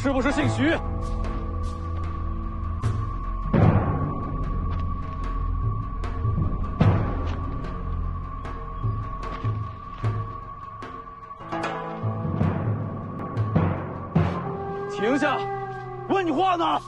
是不是姓徐？停下！问你话呢！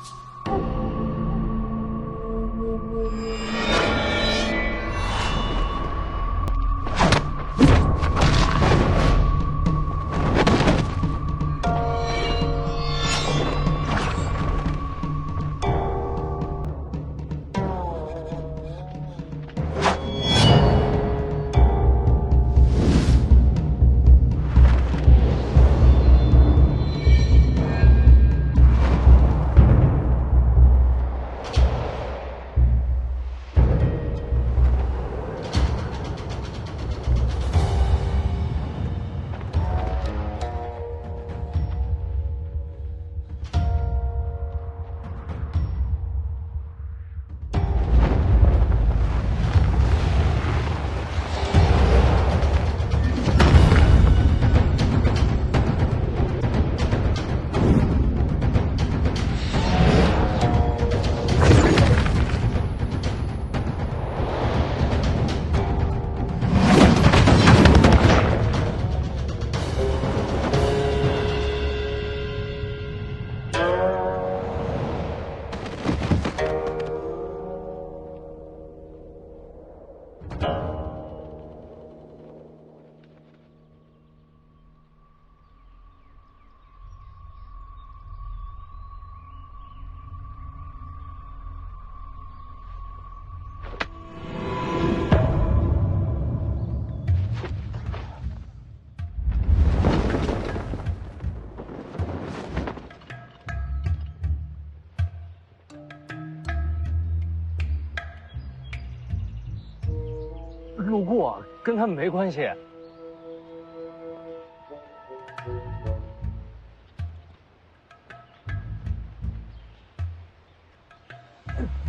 路过，跟他们没关系。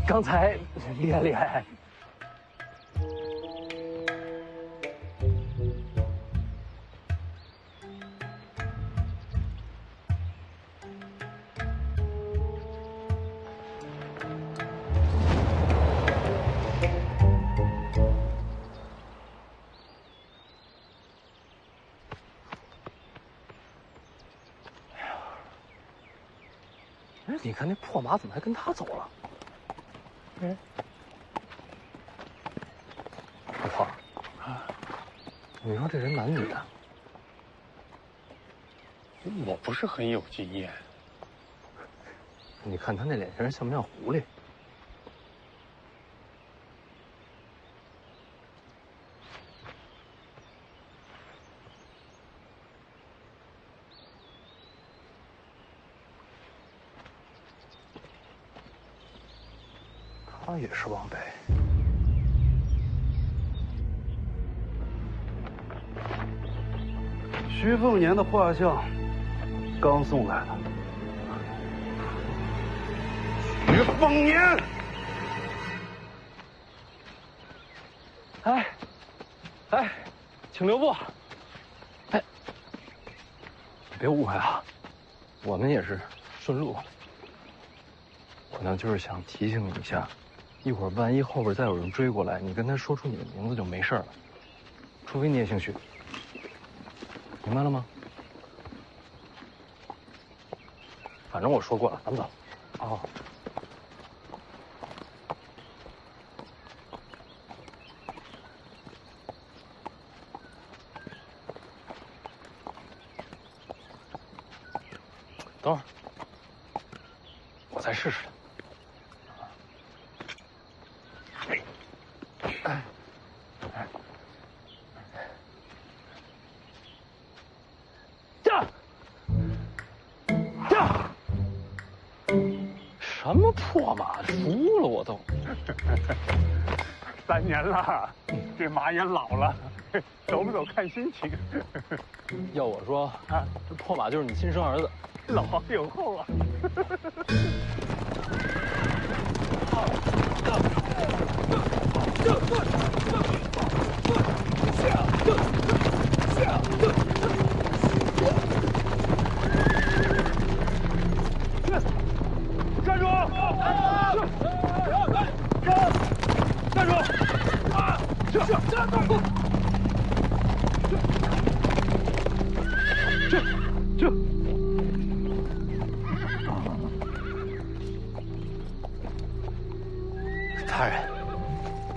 刚才厉害厉害。你看那破马怎么还跟他走了？哎，老婆，你说这人男女啊？我不是很有经验。你看他那脸型像不像狐狸？他也是往北。徐凤年的画像刚送来的。徐凤年，哎，哎，请留步。哎，别误会啊，我们也是顺路。我呢就是想提醒你一下。一会儿万一后边再有人追过来，你跟他说出你的名字就没事了，除非你也姓徐，明白了吗？反正我说过了，咱们走。哦。等会儿，我再试试。什么破马，输了我都。3年了，这马也老了，走不走看心情。要我说啊，这破马就是你亲生儿子，老有后啊。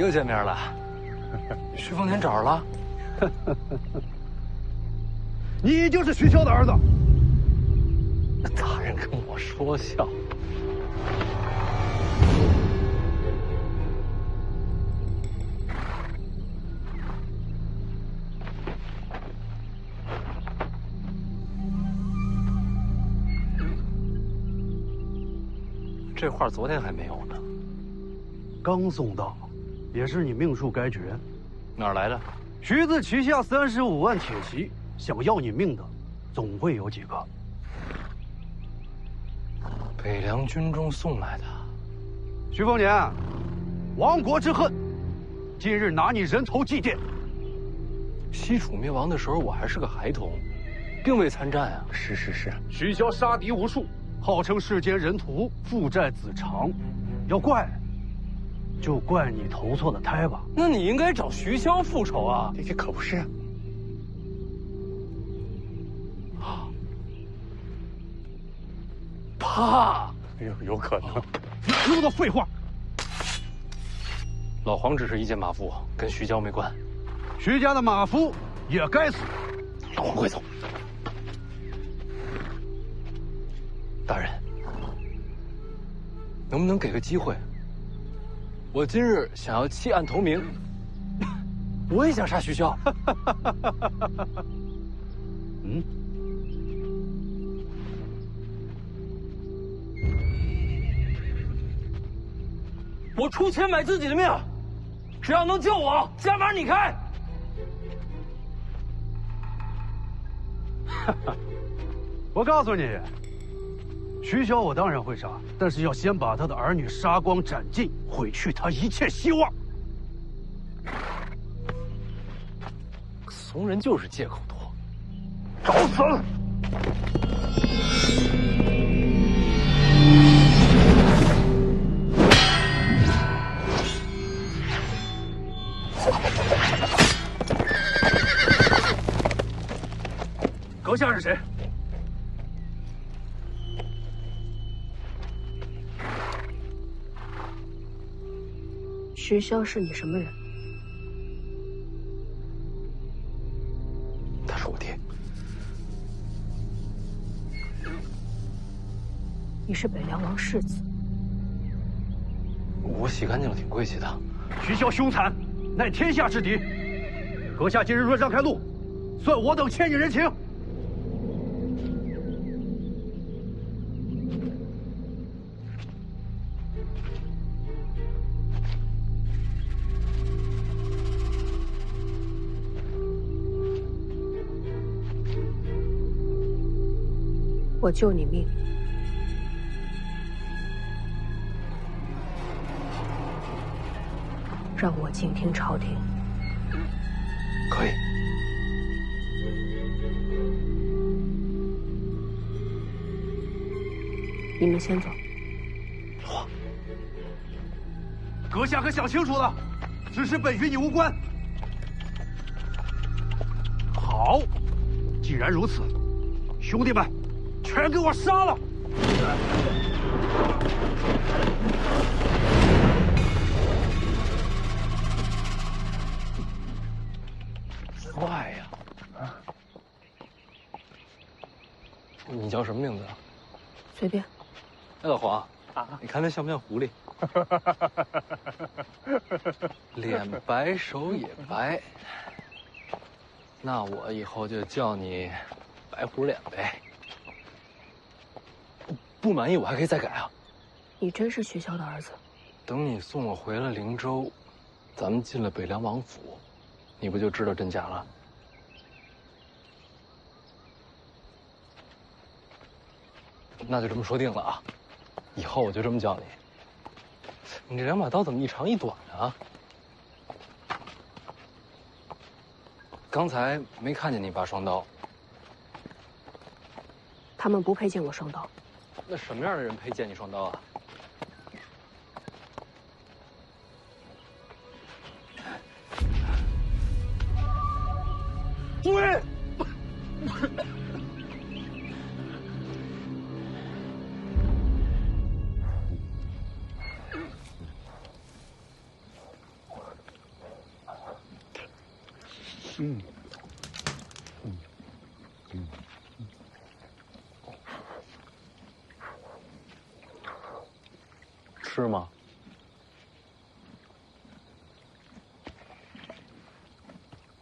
又见面了。徐凤年找着了。你就是徐骁的儿子。大人跟我说笑。这画昨天还没有呢，刚送到，也是你命数该绝。哪儿来的？徐子旗下35万铁骑，想要你命的，总会有几个。北凉军中送来的。徐凤年，亡国之恨，今日拿你人头祭奠。西楚灭亡的时候，我还是个孩童，并未参战啊。是。徐骁杀敌无数，号称世间人屠，父债子偿。要怪，就怪你投错了胎吧。那你应该找徐骁复仇啊！这可不是啊。怕？有可能。哪那么多废话！老黄只是一介马夫，跟徐骁没关。徐家的马夫也该死。老黄，快走！大人，能不能给个机会？我今日想要弃暗投明，我也想杀徐骁。嗯。我出钱买自己的命，只要能救我，加码你开。我告诉你，徐骁我当然会杀，但是要先把他的儿女杀光斩尽，毁去他一切希望。怂人就是借口多，找死！阁下是谁？徐骁是你什么人？他是我爹。你是北凉王世子。我洗干净了，挺贵气的。徐骁凶残，乃天下之敌。阁下今日若让开路，算我等欠你人情。我救你命，让我静听朝廷。可以。你们先走。哇！阁下可想清楚了，此事本与你无关。好，既然如此，兄弟们，全给我杀了！帅呀！啊！你叫什么名字啊？随便。哎，老黄啊，你看他像不像狐狸？脸白手也白，那我以后就叫你白狐脸呗。不满意我还可以再改啊。你真是徐骁的儿子？等你送我回了灵州，咱们进了北凉王府，你不就知道真假了？那就这么说定了啊！以后我就这么叫你。你这两把刀怎么一长一短啊？刚才没看见你拔双刀。他们不配见我双刀。那什么样的人配见你双刀啊？夫人。吃吗？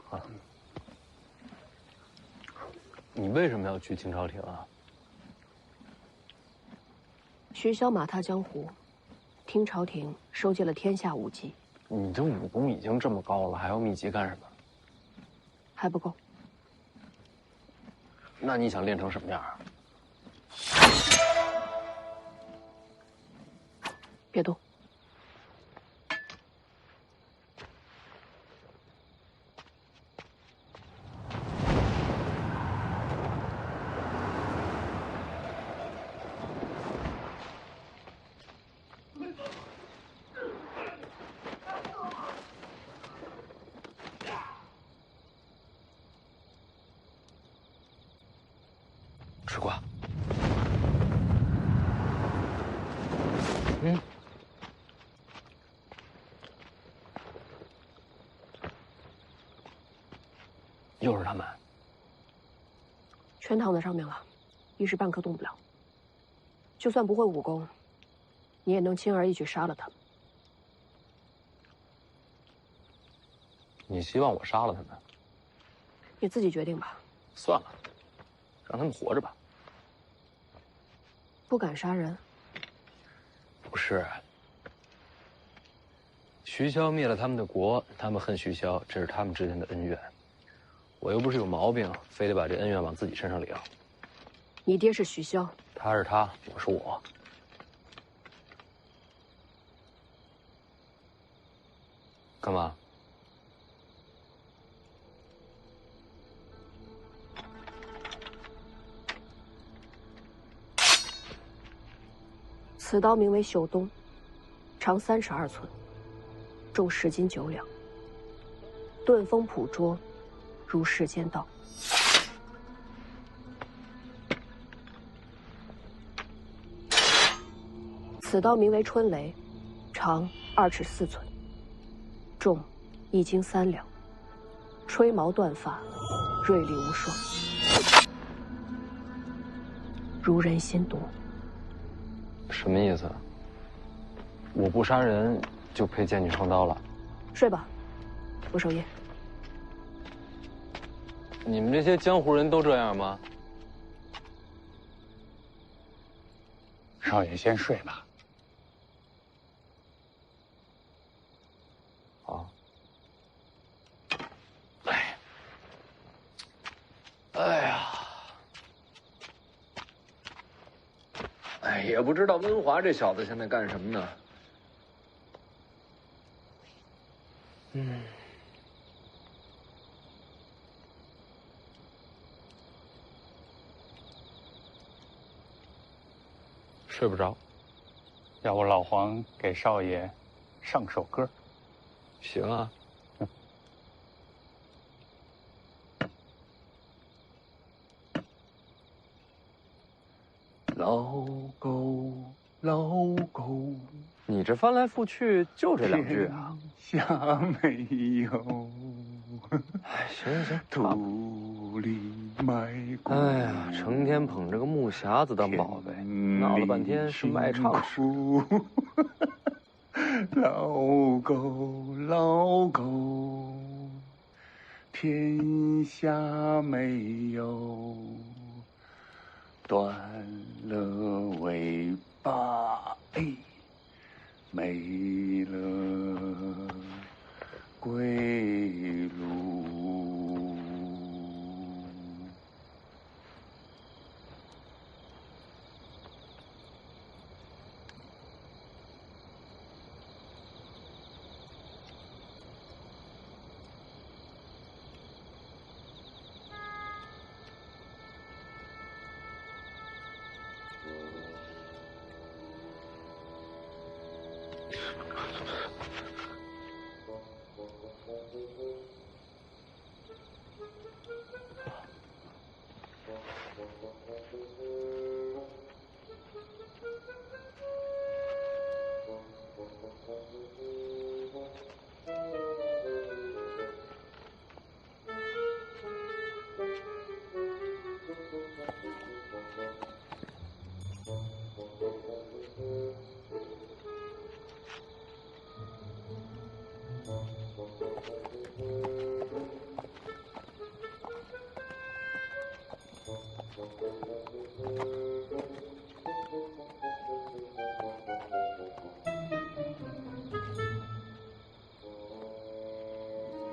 啊，你为什么要去清朝廷啊？徐骁马踏江湖，听朝廷收集了天下武技。你这武功已经这么高了，还要秘籍干什么？还不够。那你想练成什么样啊？别动。吃瓜。又是他们，全躺在上面了，一时半刻动不了。就算不会武功，你也能轻而易举杀了他们。你希望我杀了他们？你自己决定吧。算了，让他们活着吧。不敢杀人？不是，徐骁灭了他们的国，他们恨徐骁，这是他们之间的恩怨。我又不是有毛病，非得把这恩怨往自己身上领。你爹是徐骁，他是他，我是我。干嘛？此刀名为秀东，长32寸，重10斤9两，钝锋朴拙，如世间道。此刀名为春雷，长2尺4寸，重1斤3两，吹毛断发，锐利无双，如人心毒。什么意思？我不杀人就配剑女双刀了？睡吧，我守夜。你们这些江湖人都这样吗？少爷先睡吧。好。哎呀，也不知道温华这小子现在干什么呢？睡不着。要不老黄给少爷上首歌？行啊。老狗，老狗，你这翻来覆去就这2句啊？天下没有哎，行行行，土里埋骨。哎呀，成天捧着个木匣子当宝贝，闹了半天是卖唱时。老狗，老狗，天下没有断了尾巴，哎，没了归路。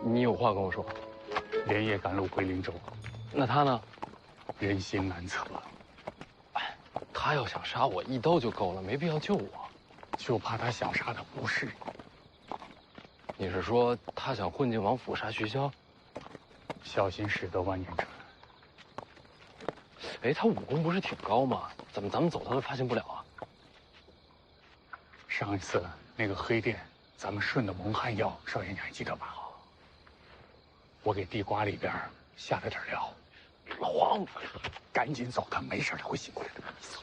你有话跟我说？连夜赶路回灵州，那他呢？人心难测，他要想杀我，一刀就够了，没必要救我。就怕他想杀的不是你。你是说他想混进王府杀徐骁？小心驶得万年船。哎，他武功不是挺高吗？怎么咱们走他都发现不了啊？上一次那个黑店，咱们顺的蒙汗药，少爷你还记得吧？我给地瓜里边下了点料。老黄，赶紧走，他没事，他会醒过来的。走。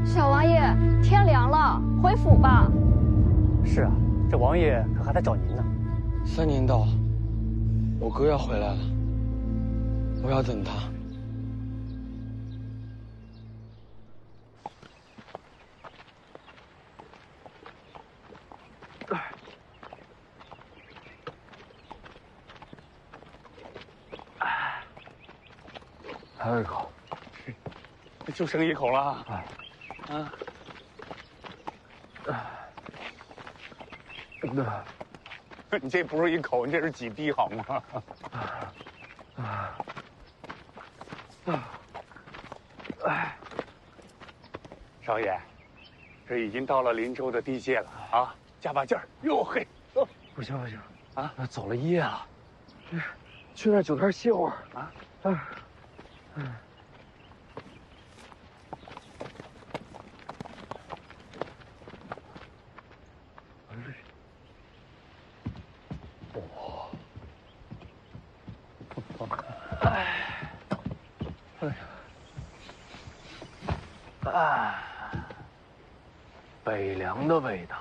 小王爷，天凉了，回府吧。是啊，这王爷可还在找您呢。3年到，我哥要回来了，我要等他。还有一口，就剩一口了。啊。你这不是一口，你这是几滴好吗？少爷，这已经到了灵州的地界了啊，加把劲儿！哟嘿，不行不行啊，那走了1夜了，去那酒摊歇会儿啊。北凉的味道，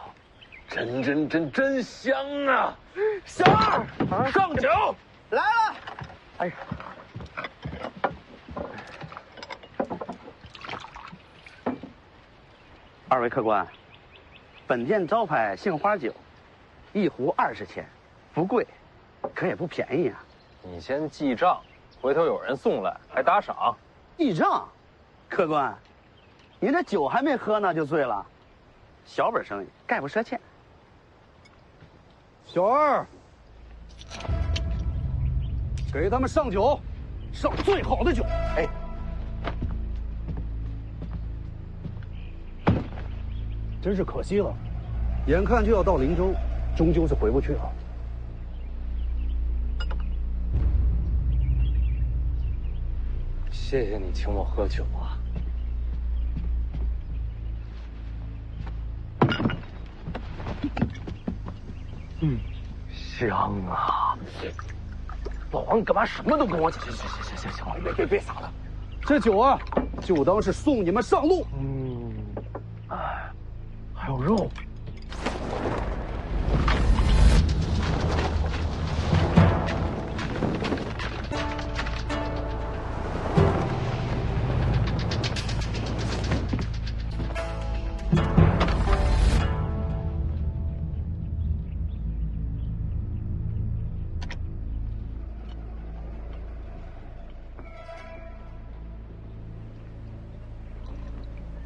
真香啊！小二，上酒来了。哎呀，二位客官，本店招牌杏花酒，1壶20钱，不贵，可也不便宜啊。你先记账，回头有人送来还打赏。记账，客官，您这酒还没喝呢就醉了，小本生意，概不赊欠。小二，给他们上酒，上最好的酒。哎，真是可惜了，眼看就要到灵州，终究是回不去了。谢谢你请我喝酒啊。香啊！老黄，你干嘛什么都跟我讲？行，别撒了。这酒啊，就当是送你们上路。还有肉。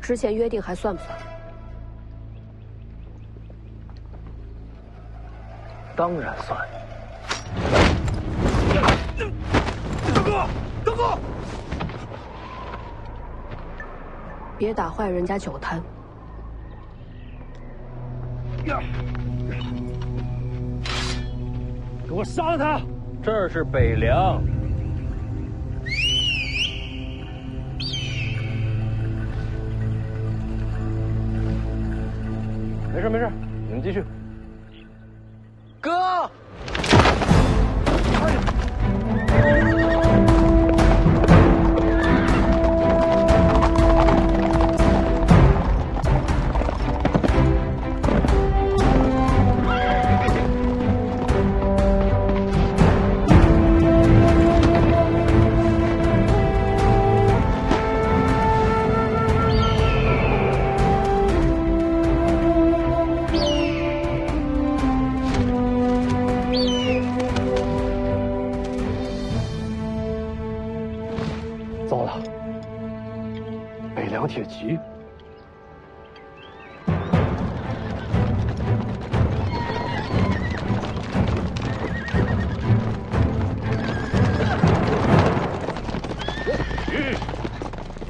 之前约定还算不算？当然算。大哥，别打坏人家酒摊。给我杀了他！这儿是北凉。没事，你们继续。哥。糟了，北凉铁骑。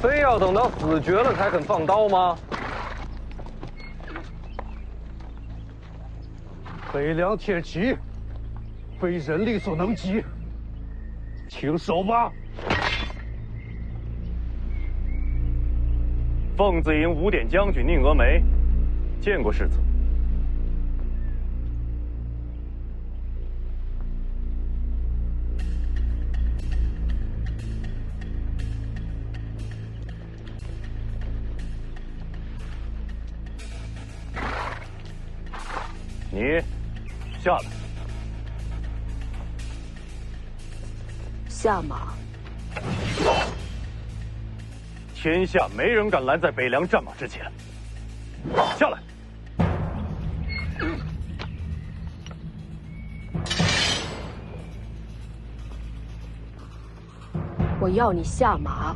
非要等到死绝了才肯放刀吗？北凉铁骑，非人力所能及，请守吧。凤子营5点将军宁峨眉，见过世子。你下来。下马。天下没人敢拦在北凉战马之前。下来。我要你下马。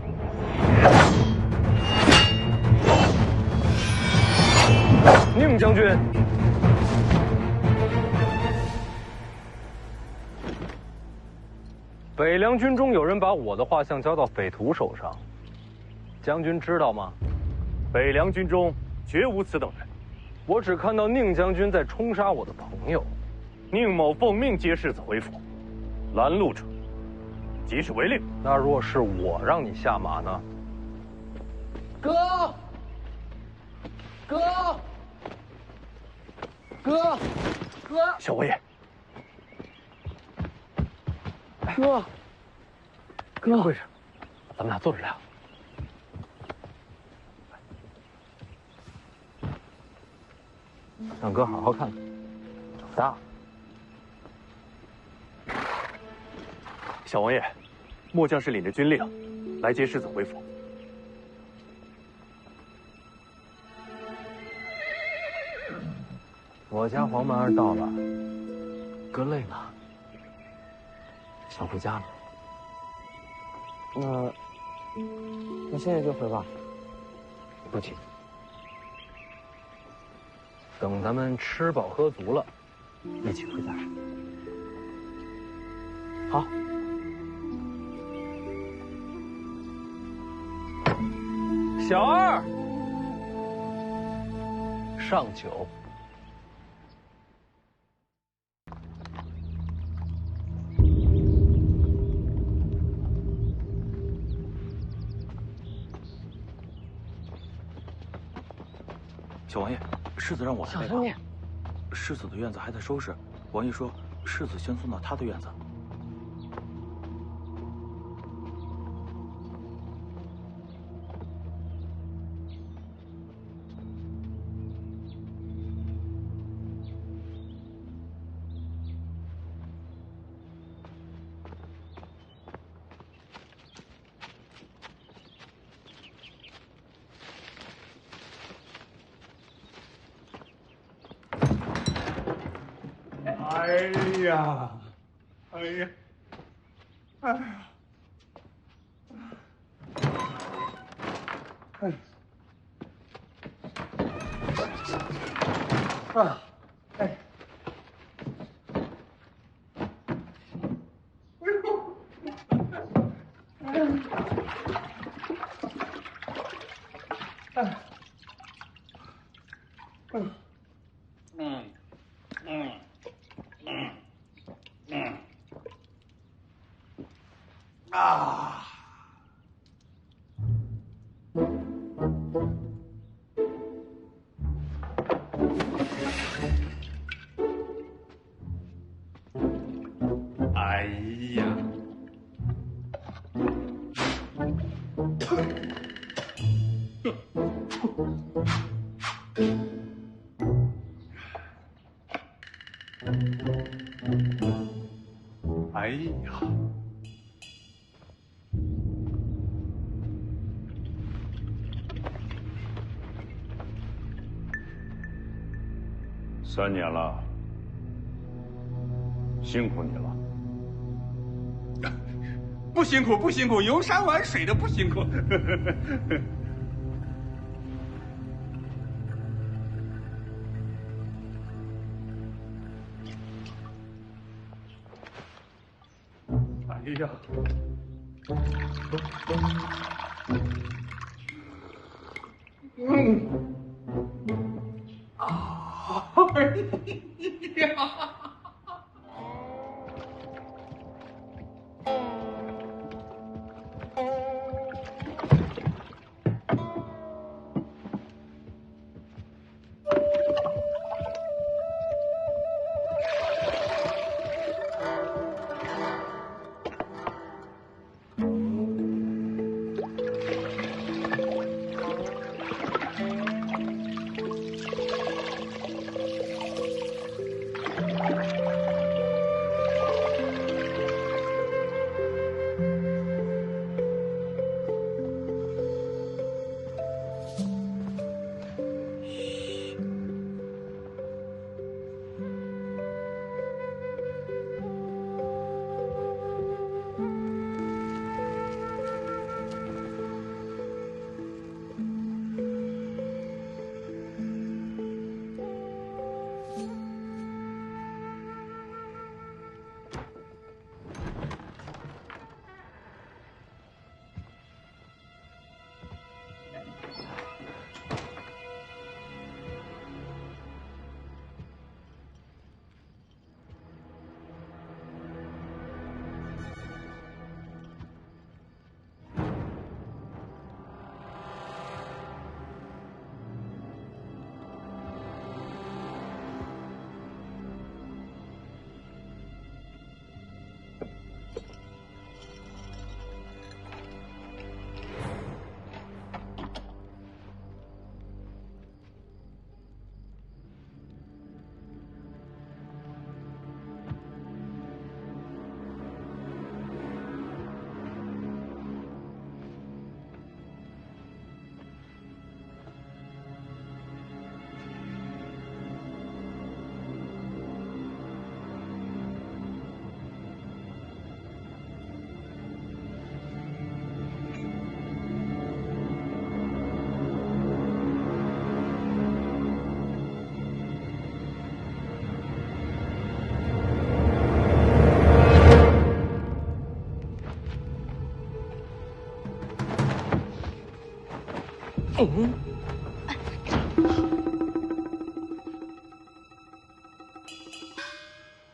宁将军。北凉军中有人把我的画像交到匪徒手上，将军知道吗？北凉军中绝无此等人。我只看到宁将军在冲杀我的朋友。宁某奉命接世子回府，拦路者即是违令。那若是我让你下马呢？哥，哥，哥，哥，小王爷。哥，怎么回事？咱们俩坐着聊。让哥好好看看。长大。小王爷，末将是领着军令来接世子回府。我家黄门儿到了，哥累了。想回家了，那现在就回吧。不急，等咱们吃饱喝足了，一起回家。好。小二，上酒。小王爷，世子让我来拜访。世子的院子还在收拾，王爷说世子先送到他的院子。哎呀，哎呀，哎呀，哎，啊，哎，哎呦，哎呀，哎，啊！哎呀！哎呀！3年了，辛苦你了。不辛苦不辛苦，游山玩水的不辛苦。哎呀！哎呀！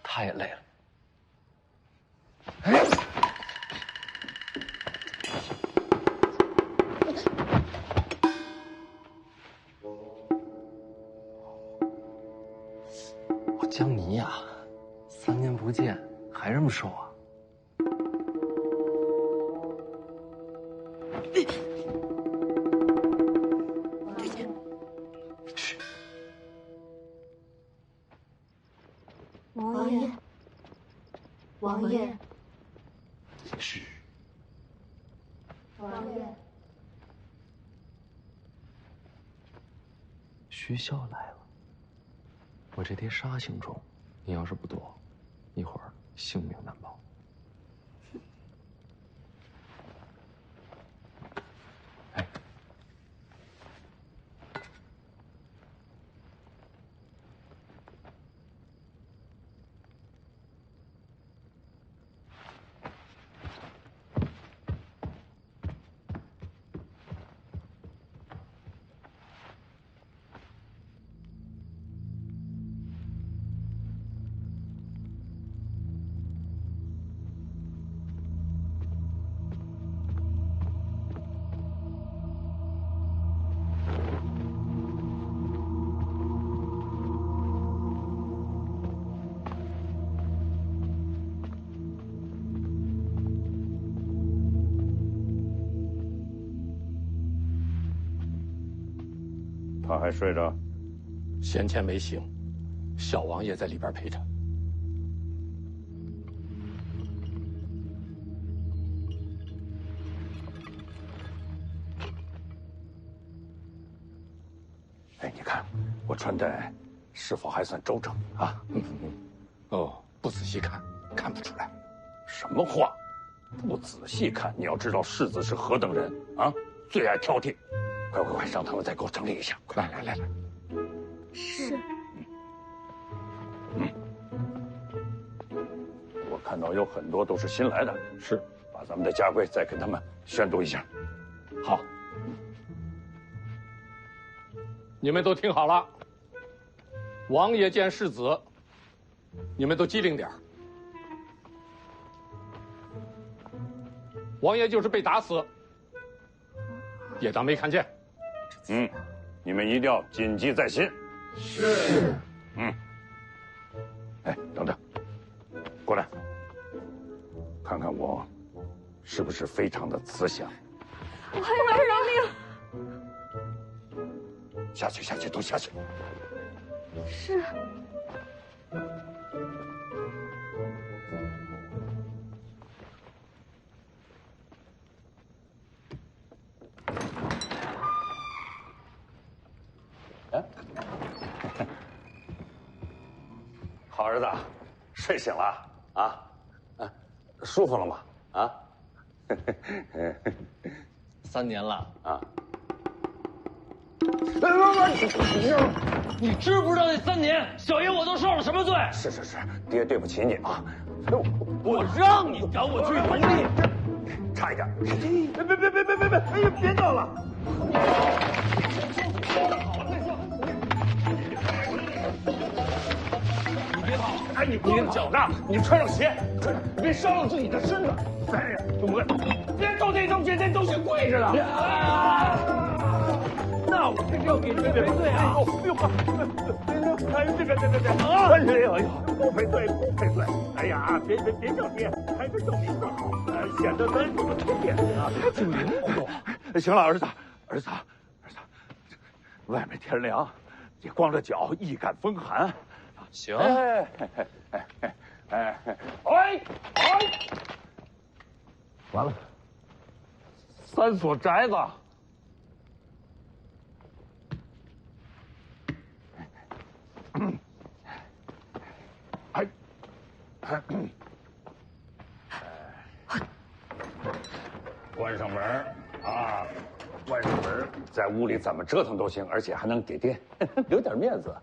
他也累了。我江泥呀，3年不见还这么瘦啊？王爷，王爷，嘘，王爷，徐骁来了。我这叠沙行中，你要是不躲，一会儿性命难保。哎，他还睡着？先前没醒，小王爷在里边陪着。哎，你看我穿戴是否还算周正啊？哦，不仔细看，看不出来。什么话？不仔细看，你要知道世子是何等人啊，最爱挑剔。快快快，让他们再给我整理一下。来来来来。是。我看到有很多都是新来的，是，把咱们的家规再跟他们宣读一下。好。你们都听好了，王爷见世子，你们都机灵点儿。王爷就是被打死，也当没看见。你们一定要谨记在心。是。哎，等等，过来，看看我是不是非常的慈祥。我还有人命。下去，下去，都下去。是。好儿子，睡醒了啊？舒服了吗？啊？3年了啊！你知不知道这3年，小爷我都受了什么罪？是，爹对不起你啊！我让你赶我去农历，差一点！别！哎呀，别闹了！你别跑！哎，你光脚呢，你穿上鞋，别伤了自己的身子。哎呀，别动这东西，这东西贵着呢。那我这就要给你赔罪啊！哎呦，这啊！哎呦，不赔罪，不赔罪！哎呀，别叫爹，还是叫名字好，显得咱有个脸啊。警铃不够。行了，儿子，外面天凉，你光着脚易感风寒。行。完了，3所宅子。关上门啊！关上门，在屋里怎么折腾都行，而且还能给爹留点面子。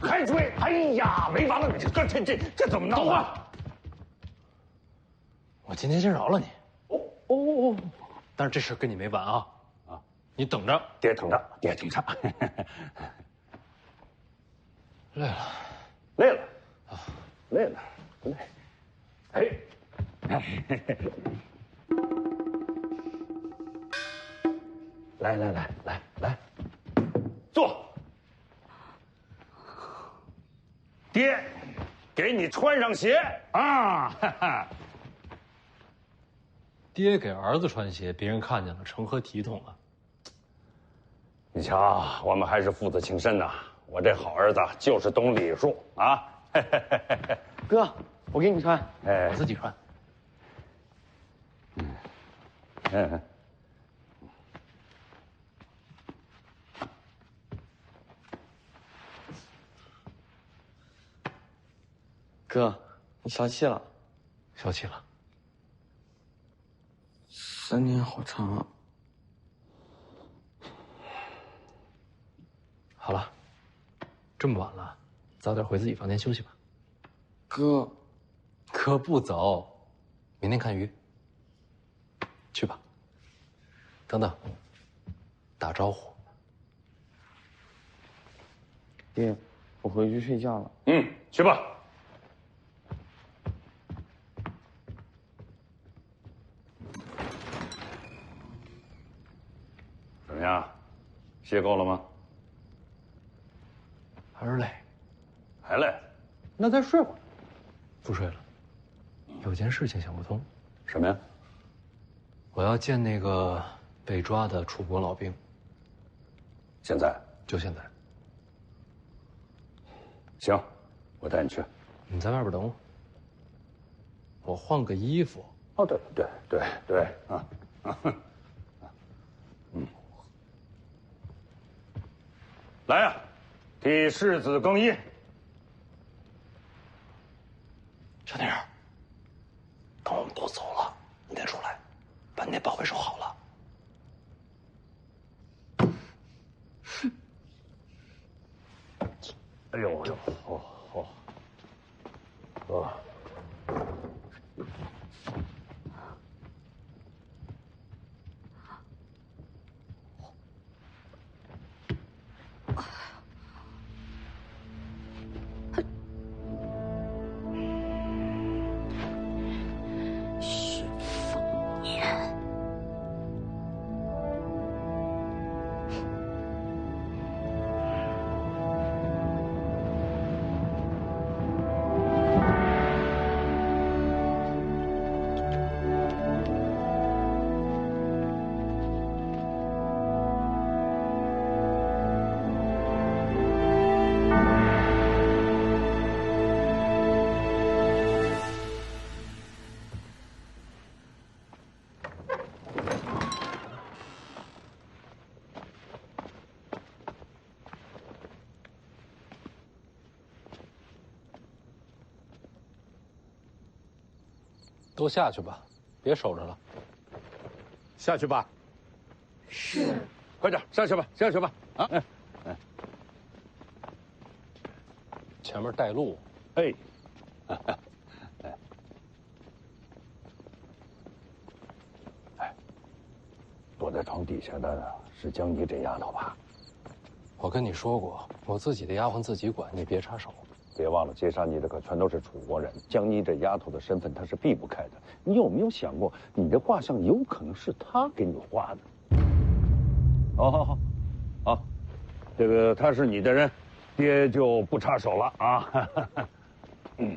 还追！哎呀，没完了！这怎么闹啊？我今天先饶了你。哦，但是这事跟你没完啊！你等着，爹等着，爹等着。累了，累了，不累。来，坐。爹，给你穿上鞋啊！爹给儿子穿鞋，别人看见了，成何体统啊？你瞧，我们还是父子情深呐。我这好儿子就是懂礼数啊！哥，我给你穿，我自己穿。哥，你消气了？消气了。3年好长啊。好了，这么晚了，早点回自己房间休息吧。哥不走，明天看鱼。去吧。等等，打招呼。爹，我回去睡觉了。去吧。怎么样，歇够了吗？还是累。还累？那再睡会儿。不睡了，有件事情想不通。什么呀？我要见那个被抓的楚国老兵。现在？就现在。行，我带你去。你在外边等我。我换个衣服。哦，对啊。来呀，替世子更衣。小丁儿，等我们都走了，你再出来，把你那宝贝收好了。哎呦哎呦，许凤年。都下去吧，别守着了。下去吧。是。快点下去吧，下去吧。啊，前面带路。哎，躲在床底下的是江妮这丫头吧？我跟你说过，我自己的丫鬟自己管，你别插手。别忘了，劫杀你的可全都是楚国人。江妮这丫头的身份，她是避不开的。你有没有想过，你的画像有可能是她给你画的？好，这个他是你的人，爹就不插手了啊。嗯。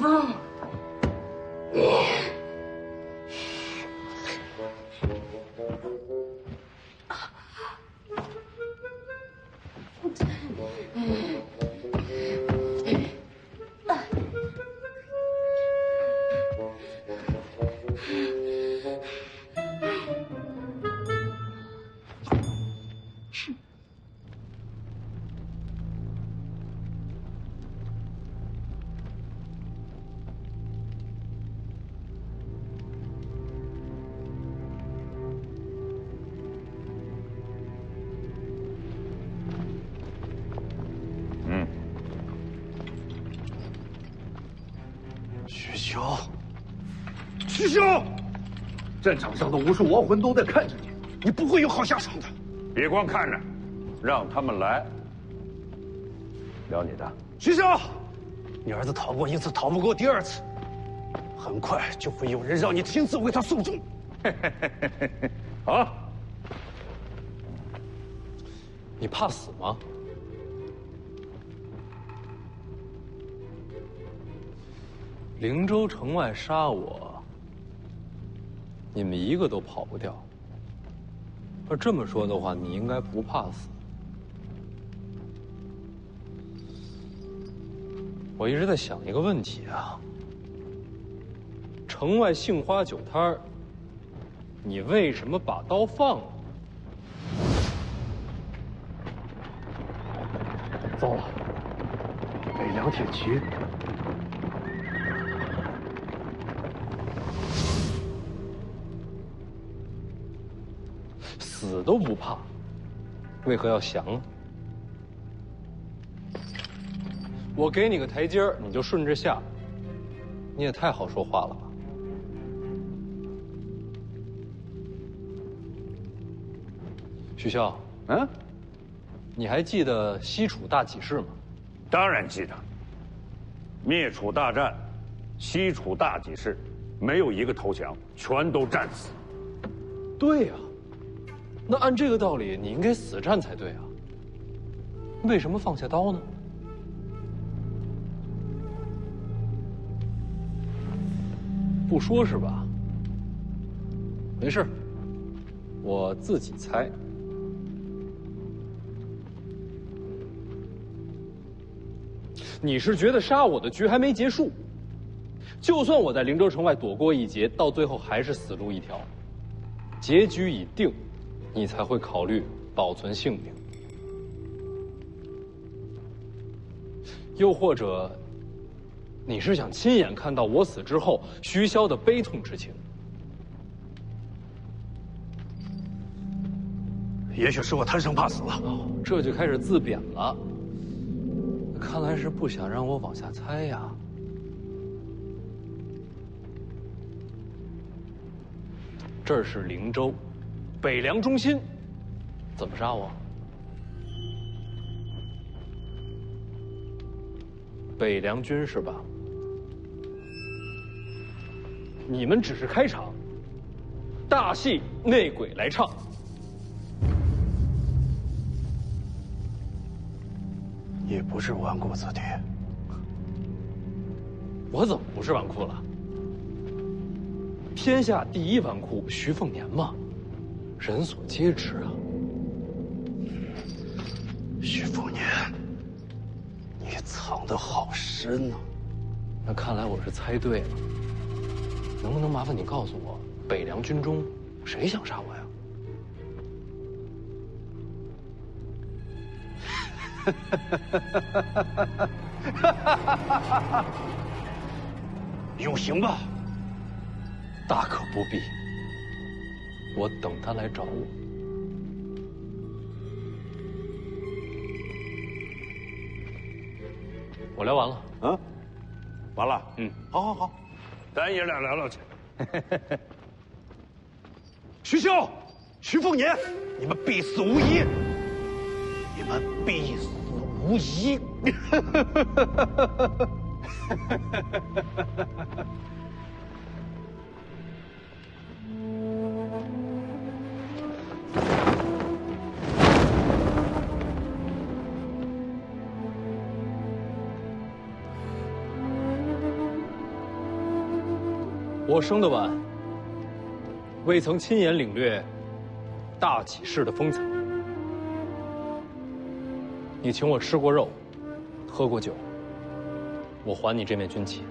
凤年。徐骁，战场上的无数亡魂都在看着你，你不会有好下场的。别光看着，让他们来。聊你的。徐骁，你儿子逃过一次，逃不过第二次，很快就会有人让你亲自为他送终。啊！你怕死吗？灵州城外杀我，你们一个都跑不掉。要这么说的话，你应该不怕死。我一直在想一个问题啊，城外杏花酒摊儿，你为什么把刀放了？糟了，北凉铁骑。死都不怕，为何要降呢？我给你个台阶儿，你就顺着下，你也太好说话了吧？徐骁，你还记得西楚大起事吗？当然记得。灭楚大战，西楚大起事，没有一个投降，全都战死。对呀。那按这个道理，你应该死战才对啊。为什么放下刀呢？不说是吧？没事，我自己猜。你是觉得杀我的局还没结束？就算我在灵州城外躲过一劫，到最后还是死路一条。结局已定，你才会考虑保存性命。又或者，你是想亲眼看到我死之后徐骁的悲痛之情？也许是我贪生怕死了。这就开始自贬了。看来是不想让我往下猜呀。这儿是灵州，北凉中心，怎么杀我？北凉军是吧？你们只是开场，大戏内鬼来唱。你不是纨绔子弟，我怎么不是纨绔了？天下第一纨绔徐凤年嘛，人所皆知啊。徐凤年，你藏得好深啊！那看来我是猜对了。能不能麻烦你告诉我，北凉军中谁想杀我呀？有刑吧？大可不必，我等他来找我。我聊完了。嗯，完了。嗯，好，咱爷俩聊聊去。徐骁、徐凤年，你们必死无疑！你们必死无疑！我生得晚，未曾亲眼领略大起士的风采。你请我吃过肉，喝过酒，我还你这面军旗。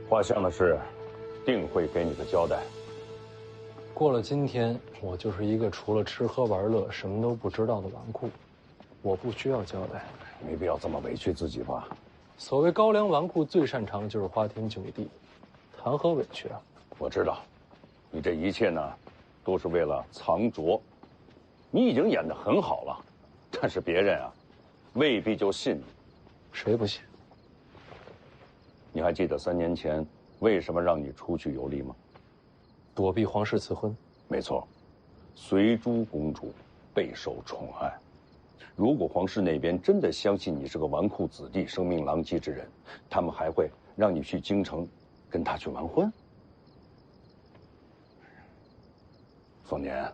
画像的事，定会给你个交代。过了今天，我就是一个除了吃喝玩乐什么都不知道的纨绔，我不需要交代。没必要这么委屈自己吧？所谓高粱纨绔，最擅长就是花天酒地，谈何委屈啊？我知道，你这一切呢，都是为了藏拙。你已经演得很好了，但是别人啊，未必就信你。谁不信？你还记得3年前为什么让你出去游历吗？躲避皇室赐婚。没错，随珠公主备受宠爱。如果皇室那边真的相信你是个纨绔子弟、声名狼藉之人，他们还会让你去京城跟他去完婚？凤年，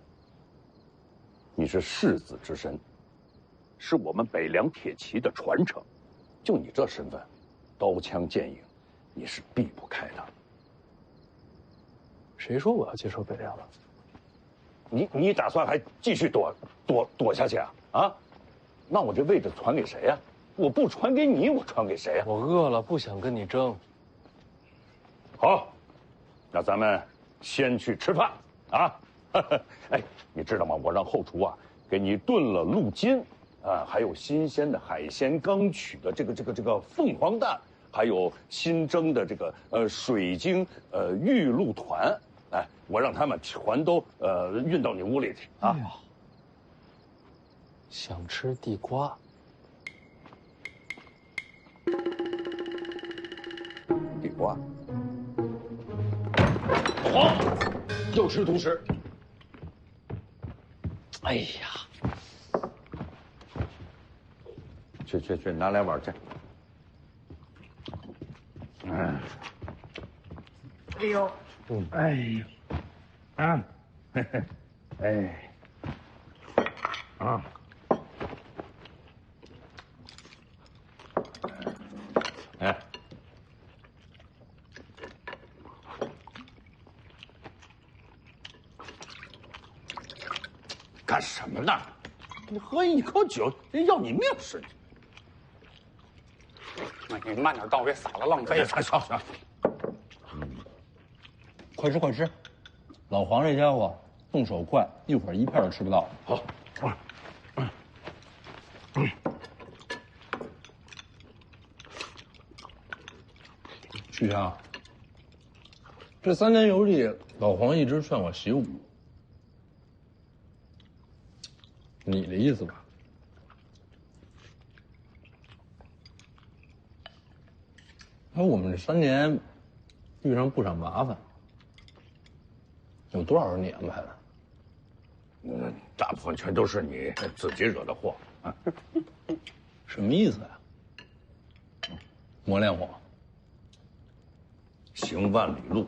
你是世子之身，是我们北凉铁骑的传承。就你这身份，刀枪剑影，你是避不开的。谁说我要接受北凉了？你打算还继续躲下去啊？啊？那我这位置传给谁呀？我不传给你，我传给谁呀？我饿了，不想跟你争。好，那咱们先去吃饭啊！哎，你知道吗？我让后厨啊给你炖了鹿筋，啊，还有新鲜的海鲜，刚取的这个凤凰蛋，还有新蒸的这个水晶玉露团，哎，我让他们全都运到你屋里去啊！哎呀，想吃地瓜。地瓜。老黄，要吃独食。哎呀，去，拿来碗去。哎呦，哎呦，啊，嘿嘿，哎，啊，哎，干什么呢？你喝一口酒，人要你命似的。你慢点倒，别洒了，浪费。行。快吃！老黄这家伙动手快，一会儿一片都吃不到。好，徐强，这3年游历，老黄一直劝我习武，你的意思吧？哎，我们这3年遇上不少麻烦，有多少是你安排的？大部分全都是你自己惹的祸啊！什么意思呀？磨练我。行万里路，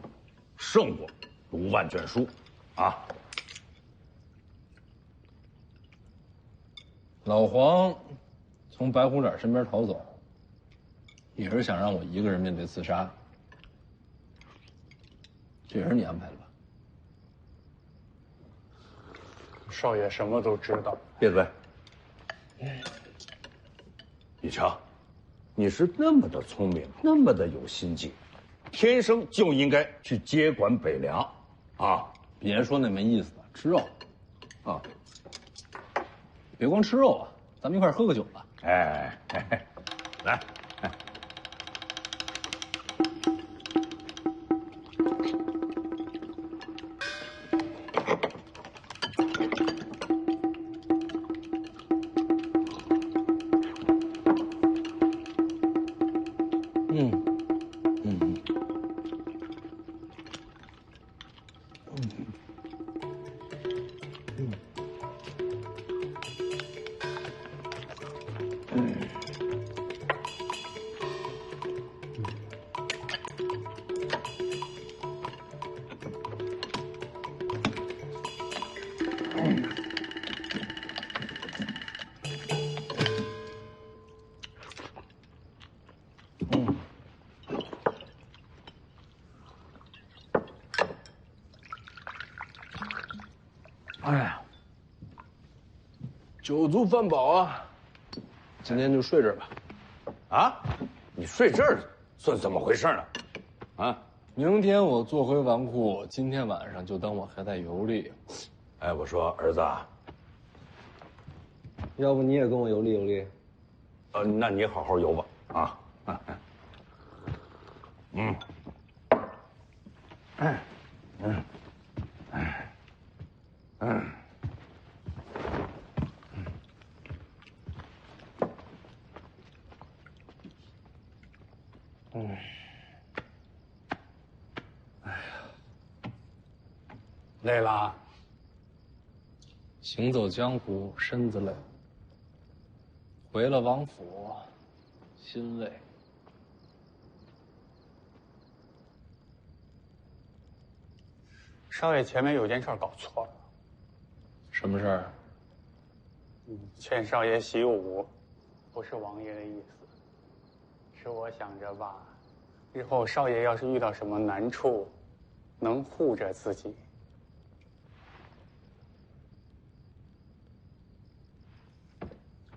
胜过读万卷书，啊！老黄从白虎脸身边逃走，也是想让我一个人面对刺杀，这也是你安排的吧？少爷什么都知道。闭嘴！李强，你是那么的聪明，那么的有心计，天生就应该去接管北凉，啊！别说那没意思的，吃肉，啊！别光吃肉啊，咱们一块喝个酒吧。哎，来。哎呀，酒足饭饱啊，今天就睡这儿吧。啊，你睡这儿算怎么回事呢？啊，明天我坐回王库，今天晚上就当我还在游历。哎，我说儿子，要不你也跟我游历游历？那你好好游吧，啊。累了，行走江湖，身子累；回了王府，心累。少爷前面有件事搞错了。什么事儿？劝少爷习武，不是王爷的意思，是我想着吧，日后少爷要是遇到什么难处，能护着自己。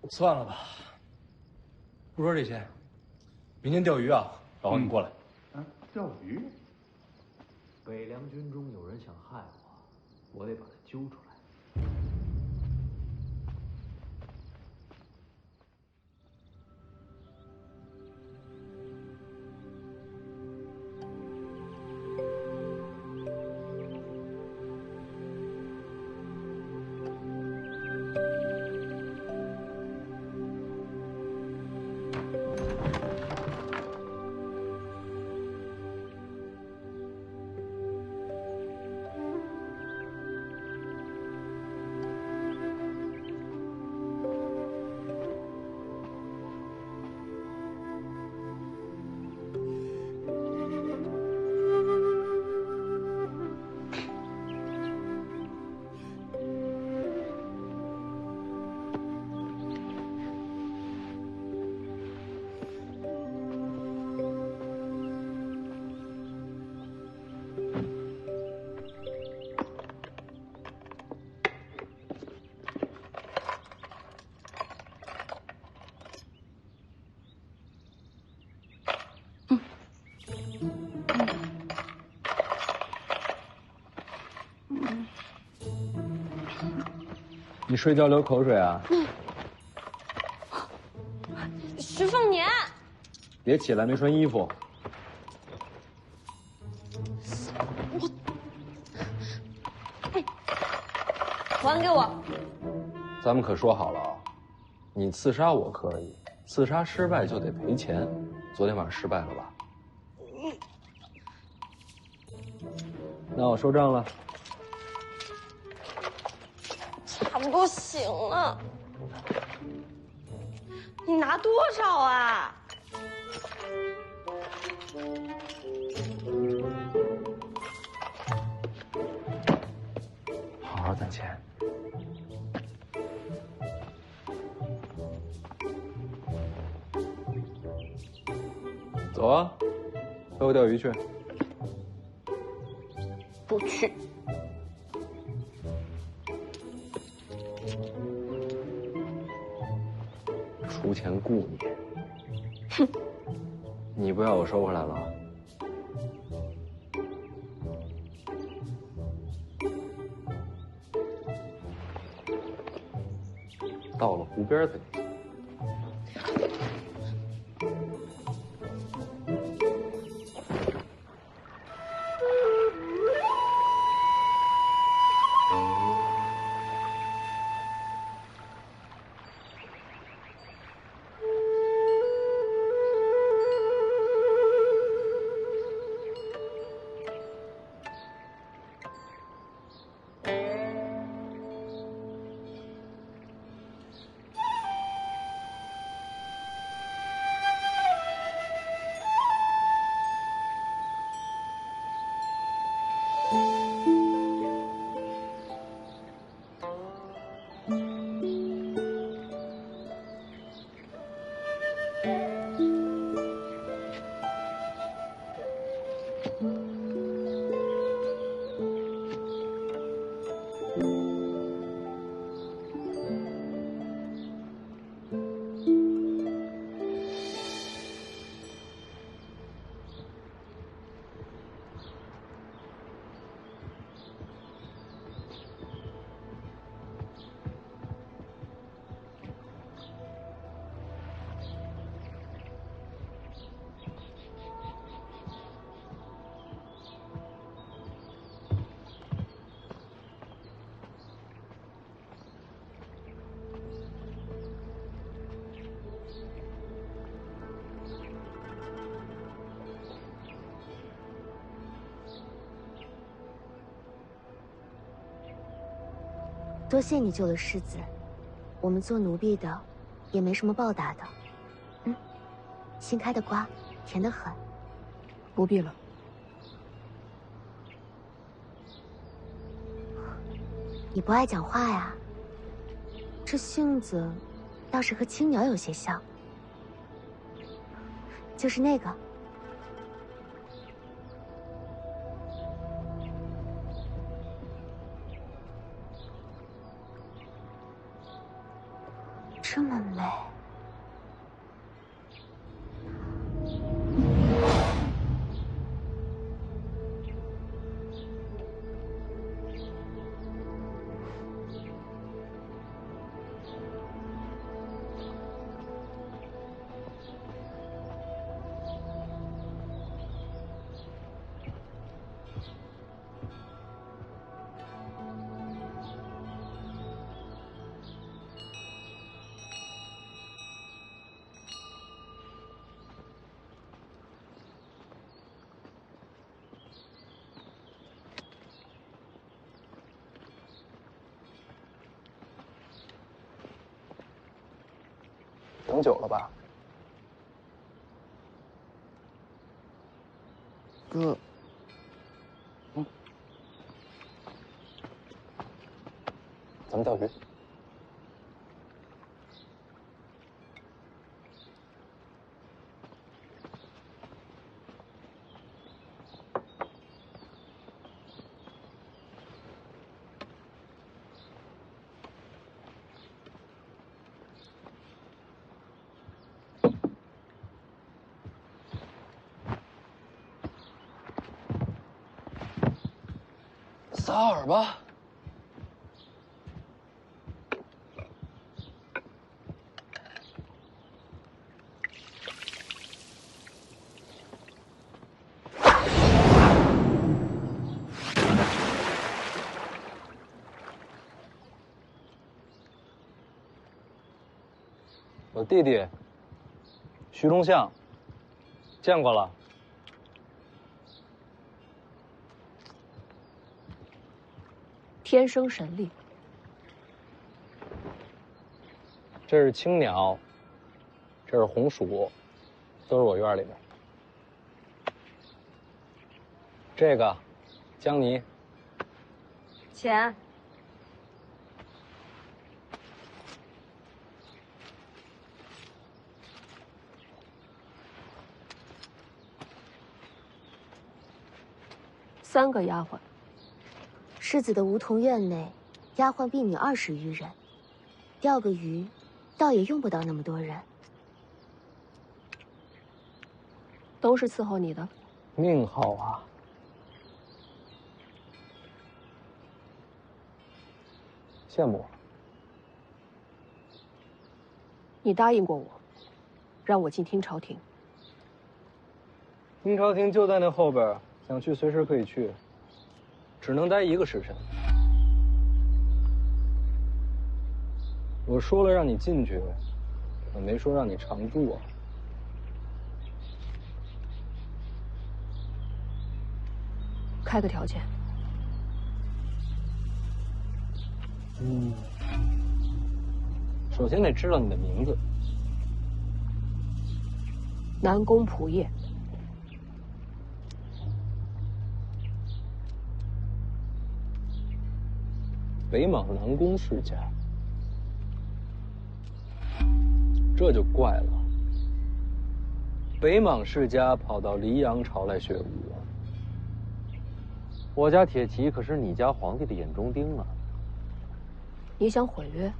算了吧，不说这些。明天钓鱼啊，老黄你过来。钓鱼？北凉军中有人想害我，我得把他揪出来。你睡觉流口水啊？石凤年，别起来，没穿衣服。还给我！咱们可说好了啊，你刺杀我可以，刺杀失败就得赔钱。昨天晚上失败了吧？那我收账了。差不多行了。你拿多少啊？好好攒钱。走啊，陪我钓鱼去。不去。出钱雇你。哼，你不要我收回来了。到了湖边再去。多谢你救了世子，我们做奴婢的，也没什么报答的。新开的瓜，甜得很。不必了。你不爱讲话呀？这性子，倒是和青鸟有些像。就是那个。这么美，等久了吧？哥，咱们钓鱼。撒饵吧！我弟弟徐忠相，见过了。天生神力。这是青鸟，这是红薯，都是我院里的。这个姜泥，钱。3个丫鬟。世子的梧桐院内，丫鬟婢女20余人，钓个鱼，倒也用不到那么多人。都是伺候你的。命好啊！羡慕我。你答应过我，让我进听朝廷。听朝廷就在那后边，想去随时可以去，只能待1个时辰。我说了让你进去，我没说让你常住啊。开个条件。首先得知道你的名字。南宫仆夜。北莽南宫世家，这就怪了。北莽世家跑到黎阳朝来学武，我家铁骑可是你家皇帝的眼中钉啊！你想毁约？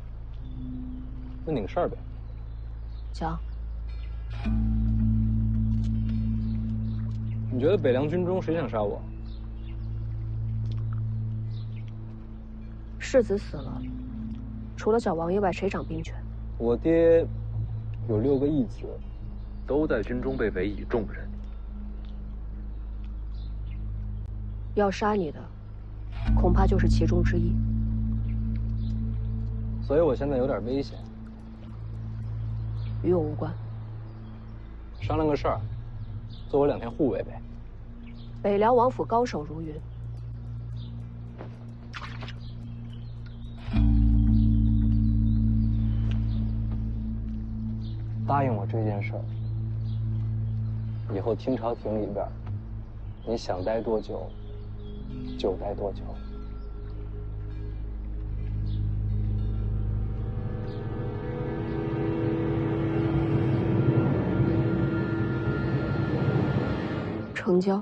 问你个事儿呗。讲。你觉得北凉军中谁想杀我？世子死了，除了小王爷外，谁掌兵权？我爹有6个义子，都在军中被委以重任。要杀你的，恐怕就是其中之一。所以我现在有点危险。与我无关。商量个事儿，做我2天护卫呗。北凉王府高手如云。答应我这件事儿，以后听朝廷里边，你想待多久，就待多久。成交。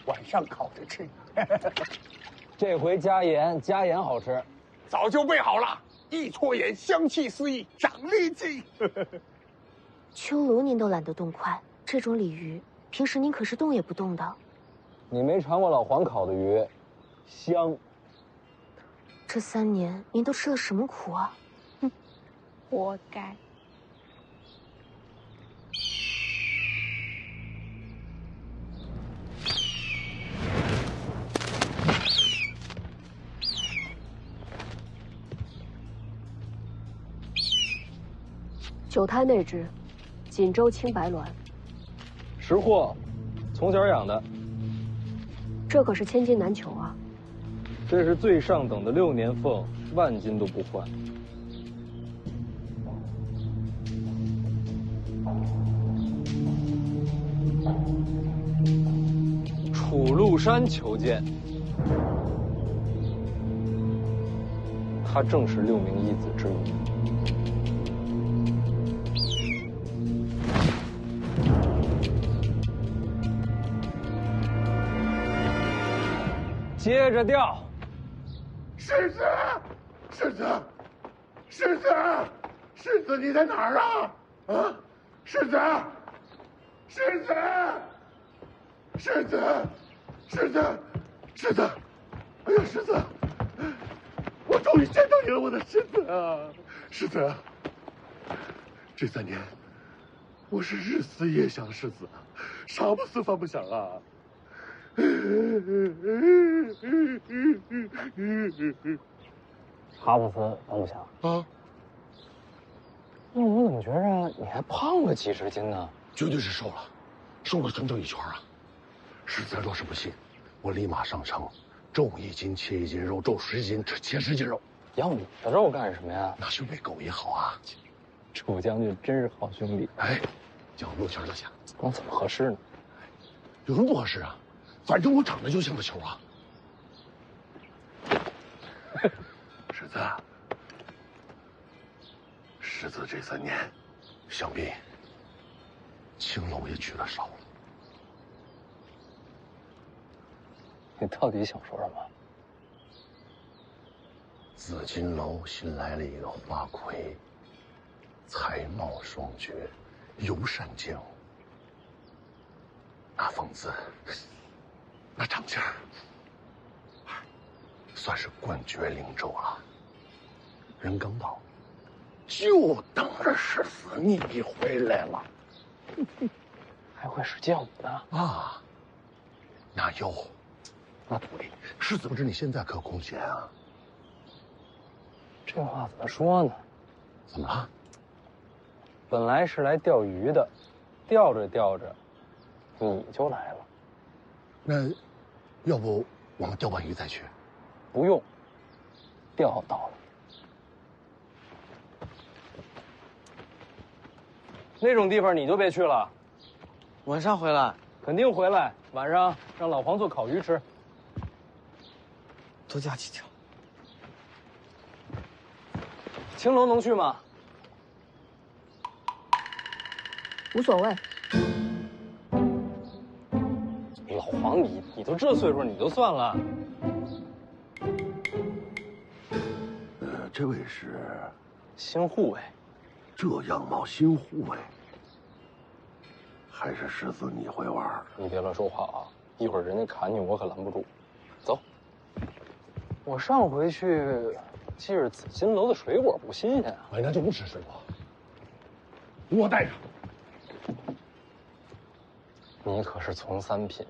晚上烤着吃。这回加盐，加盐好吃。早就备好了，一撮盐，香气四溢，长力气。秋炉您都懒得动筷，这种鲤鱼，平时您可是动也不动的。你没尝过老黄烤的鱼，香。这3年您都吃了什么苦啊？哼，活该。酒胎内酯，锦州青白卵，识货，从小养的。这可是千金难求啊！这是最上等的6年凤，万金都不换。楚禄山求见，他正是6名义子之一。接着钓。世子，世子，世子，世子，你在哪儿啊？啊，世子，世子，世子，世子，世子，哎呀，世子，我终于见到你了，我的世子啊！世子，这3年，我是日思夜想世子，茶不思饭不想啊。茶不思饭不想啊？那我怎么觉着你还胖了几十斤呢？绝对是瘦了，瘦了整整1圈啊！世子若是不信，我立马上称，重1斤切1斤肉，重10斤切10斤肉。要你的肉干什么呀？那兄弟狗也好啊。楚将军真是好兄弟。哎，叫我露馅就行。那怎么合适呢？有什么不合适啊？反正我长得就像个球啊。世子，世子这3年，想必青楼也娶了少了。你到底想说什么？紫金楼新来了一个花魁，才貌双绝，尤善静。那风姿，那长相，算是冠绝灵州了。人刚到，就等着世子你回来了。还会使剑舞呢？啊，那有，那对，世子不知你现在可空闲啊。这话怎么说呢？怎么了？本来是来钓鱼的，钓着钓着，你就来了。那，要不我们钓完鱼再去？不用，钓到了。那种地方你就别去了。晚上回来，肯定回来。晚上让老黄做烤鱼吃。多加几条。青楼能去吗？无所谓。老黄，你都这岁数，你就算了。这位是新护卫。这样貌新护卫，还是世子你会玩？你别乱说话啊！一会儿人家砍你，我可拦不住。走。我上回去，记着紫金楼的水果不新鲜啊。晚上就不吃水果。我带着。你可是从3品，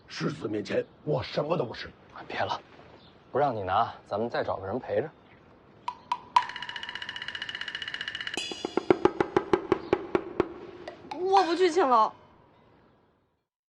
世子面前我什么都不是。别了，不让你拿，咱们再找个人陪着。我不去青楼。